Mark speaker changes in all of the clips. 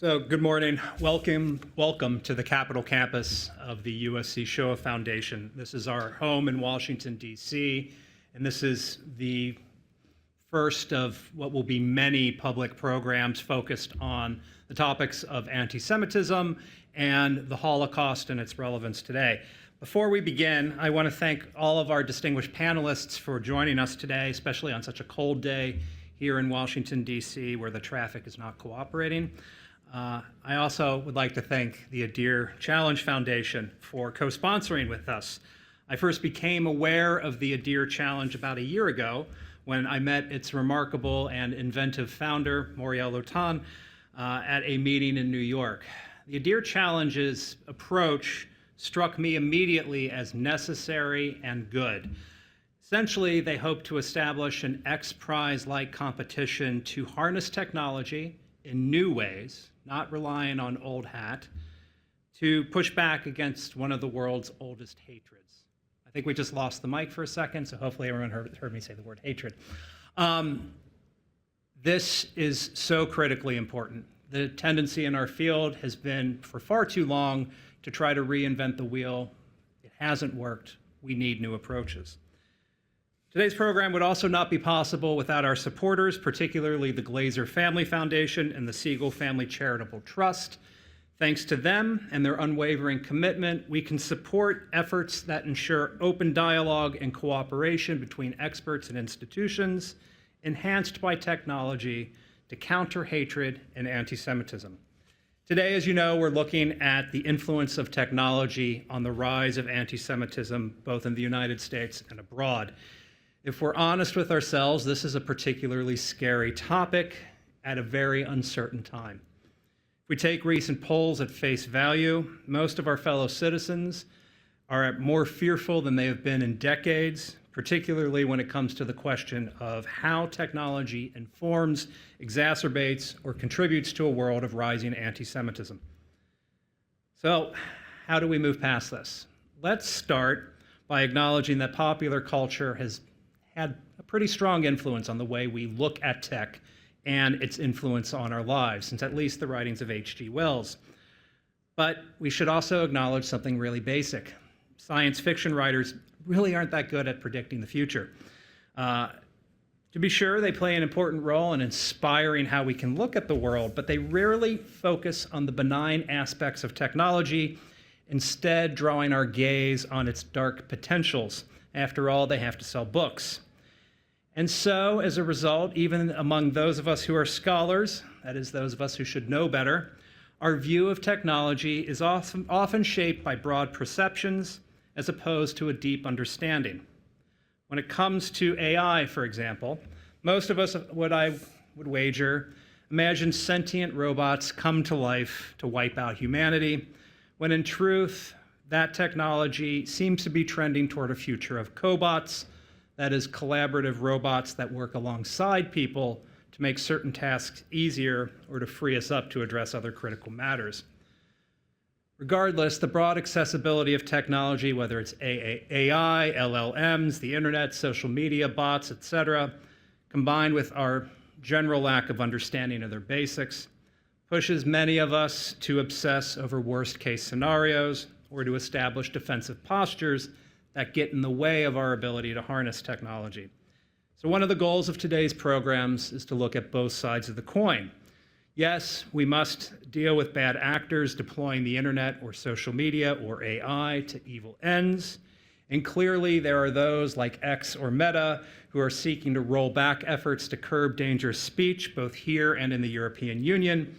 Speaker 1: So good morning. Welcome to the Capitol campus of the USC Shoah Foundation. This is our home in Washington, D.C., and this is the first of what will be many public programs focused on the topics of anti-Semitism and the Holocaust and its relevance today. Before we begin, I want to thank all of our distinguished panelists for joining us today, especially on such a cold day here in Washington, D.C., where the traffic is not cooperating. I also would like to thank the Adir Challenge Foundation for co-sponsoring with us. I first became aware of the Adir Challenge about a year ago when I met its remarkable and inventive founder, Moriel Lotan, at a meeting in New York. The Adir Challenge's approach struck me immediately as necessary and good. Essentially, they hope to establish an X Prize-like competition to harness technology in new ways, not relying on old hat, to push back against one of the world's oldest hatreds. I think we just lost the mic for a second, so hopefully everyone heard me say the word hatred. This is so critically important. The tendency in our field has been for far too long to try to reinvent the wheel. It hasn't worked. We need new approaches. Today's program would also not be possible without our supporters, particularly the Glazer Family Foundation and the Siegel Family Charitable Trust. Thanks to them and their unwavering commitment, we can support efforts that ensure open dialogue and cooperation between experts and institutions, enhanced by technology to counter hatred and anti-Semitism. Today, as you know, we're looking at the influence of technology on the rise of anti-Semitism, both in the United States and abroad. If we're honest with ourselves, this is a particularly scary topic at a very uncertain time. If we take recent polls at face value, most of our fellow citizens are more fearful than they have been in decades, particularly when it comes to the question of how technology informs, exacerbates, or contributes to a world of rising anti-Semitism. So, how do we move past this? Let's start by acknowledging that popular culture has had a pretty strong influence on the way we look at tech and its influence on our lives, since at least the writings of H.G. Wells. But we should also acknowledge something really basic. Science fiction writers really aren't that good at predicting the future. To be sure, they play an important role in inspiring how we can look at the world, but they rarely focus on the benign aspects of technology, instead drawing our gaze on its dark potentials. After all, they have to sell books. And so, as a result, even among those of us who are scholars, that is, those of us who should know better, our view of technology is often shaped by broad perceptions as opposed to a deep understanding. When it comes to AI, for example, most of us, what I would wager, imagine sentient robots come to life to wipe out humanity, when in truth, that technology seems to be trending toward a future of cobots, that is, collaborative robots that work alongside people to make certain tasks easier or to free us up to address other critical matters. Regardless, the broad accessibility of technology, whether it's AI, LLMs, the internet, social media, bots, etc., combined with our general lack of understanding of their basics, pushes many of us to obsess over worst-case scenarios or to establish defensive postures that get in the way of our ability to harness technology. So one of the goals of today's programs is to look at both sides of the coin. Yes, we must deal with bad actors deploying the internet or social media or AI to evil ends. And clearly there are those like X or Meta who are seeking to roll back efforts to curb dangerous speech, both here and in the European Union.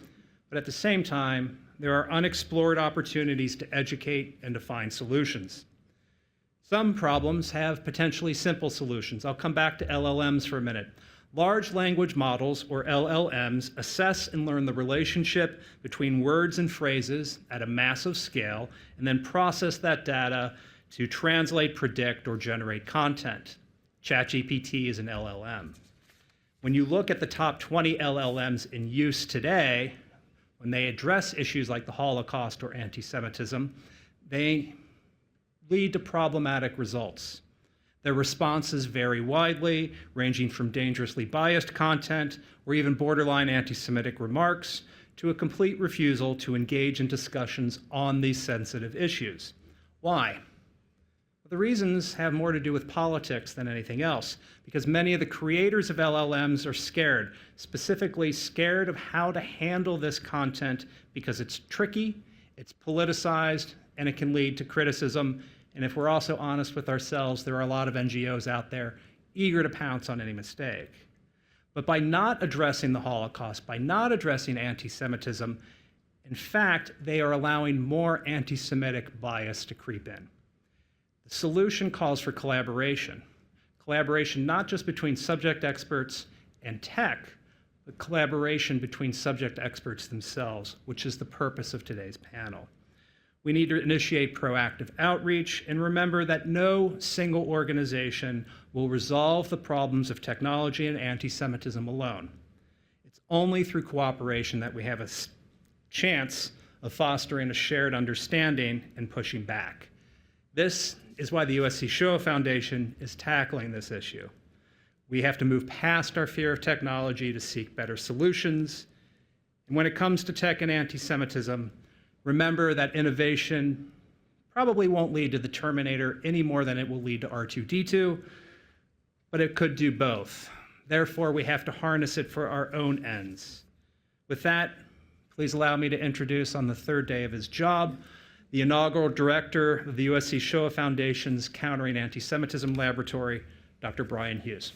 Speaker 1: But at the same time, there are unexplored opportunities to educate and to find solutions. Some problems have potentially simple solutions. I'll come back to LLMs for a minute. Large language models, or LLMs, assess and learn the relationship between words and phrases at a massive scale, and then process that data to translate, predict, or generate content. ChatGPT is an LLM. When you look at the top 20 LLMs in use today, when they address issues like the Holocaust or anti-Semitism, they lead to problematic results. Their responses vary widely, ranging from dangerously biased content or even borderline anti-Semitic remarks to a complete refusal to engage in discussions on these sensitive issues. Why? The reasons have more to do with politics than anything else, because many of the creators of LLMs are scared, specifically scared of how to handle this content because it's tricky, it's politicized, and it can lead to criticism. And if we're also honest with ourselves, there are a lot of NGOs out there eager to pounce on any mistake. But by not addressing the Holocaust, by not addressing anti-Semitism, in fact, they are allowing more anti-Semitic bias to creep in. The solution calls for collaboration. Collaboration not just between subject experts and tech, but collaboration between subject experts themselves, which is the purpose of today's panel. We need to initiate proactive outreach and remember that no single organization will resolve the problems of technology and anti-Semitism alone. It's only through cooperation that we have a chance of fostering a shared understanding and pushing back. This is why the USC Shoah Foundation is tackling this issue. We have to move past our fear of technology to seek better solutions. And when it comes to tech and anti-Semitism, remember that innovation probably won't lead to the Terminator any more than it will lead to R2-D2, but it could do both. Therefore, we have to harness it for our own ends. With that, please allow me to introduce on the third day of his job, the inaugural director of the USC Shoah Foundation's Countering Anti-Semitism Laboratory, Dr. Brian Hughes.